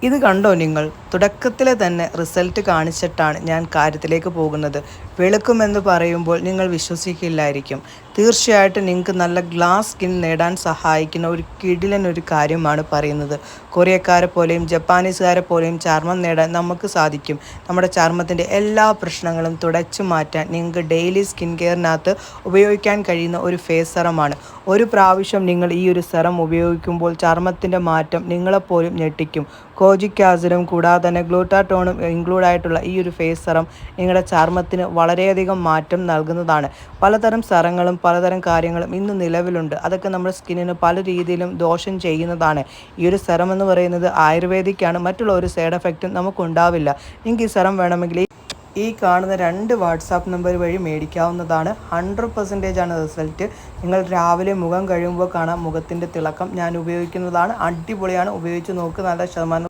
ഇത് കണ്ടോ നിങ്ങൾ? തുടക്കത്തിലെ തന്നെ റിസൾട്ട് കാണിച്ചിട്ടാണ് ഞാൻ കാര്യത്തിലേക്ക് പോകുന്നത്. വെളുക്കുമെന്ന് പറയുമ്പോൾ നിങ്ങൾ വിശ്വസിക്കില്ലായിരിക്കും. തീർച്ചയായിട്ടും നിങ്ങൾക്ക് നല്ല ഗ്ലാസ് സ്കിൻ നേടാൻ സഹായിക്കുന്ന ഒരു കിടിലൻ ഒരു കാര്യമാണ് പറയുന്നത്. കൊറിയക്കാരെ പോലെയും ജപ്പാനീസുകാരെ പോലെയും ചർമ്മം നേടാൻ നമുക്ക് സാധിക്കും. നമ്മുടെ ചർമ്മത്തിൻ്റെ എല്ലാ പ്രശ്നങ്ങളും തുടച്ചു മാറ്റാൻ നിങ്ങൾക്ക് ഡെയിലി സ്കിൻ കെയറിനകത്ത് ഉപയോഗിക്കാൻ കഴിയുന്ന ഒരു ഫേസ് സെറമാണ്. ഒരു പ്രാവശ്യം നിങ്ങൾ ഈ ഒരു സെറം ഉപയോഗിക്കുമ്പോൾ ചർമ്മത്തിൻ്റെ മാറ്റം നിങ്ങളെപ്പോലും ഞെട്ടിക്കും. കോജിക് ആസിഡും കൂടാതെ തന്നെ ഗ്ലൂട്ടാട്ടോണും ഇൻക്ലൂഡ് ആയിട്ടുള്ള ഈ ഒരു ഫേസ് സെറം നിങ്ങളുടെ ചർമ്മത്തിന് വളരെയധികം മാറ്റം നൽകുന്നതാണ്. പലതരം സെറങ്ങളും പലതരം കാര്യങ്ങളും ഇന്ന് നിലവിലുണ്ട്. അതൊക്കെ നമ്മുടെ സ്കിന്നിന് പല രീതിയിലും ദോഷം ചെയ്യുന്നതാണ്. ഈ ഒരു സെറം എന്ന് പറയുന്നത് ആയുർവേദിക്കാണ്. മറ്റുള്ള ഒരു സൈഡ് എഫക്റ്റും നമുക്കുണ്ടാവില്ല. നിങ്ങൾക്ക് ഈ സെറം വേണമെങ്കിൽ ഈ കാണുന്ന 2 വാട്സാപ്പ് നമ്പർ വഴി മേടിക്കാവുന്നതാണ്. 100% ആണ് റിസൾട്ട്. നിങ്ങൾ രാവിലെ മുഖം കഴിയുമ്പോൾ കാണാം മുഖത്തിൻ്റെ തിളക്കം. ഞാൻ ഉപയോഗിക്കുന്നതാണ്. അടിപൊളിയാണ്. ഉപയോഗിച്ച് നോക്ക്. നല്ല ശതമാനം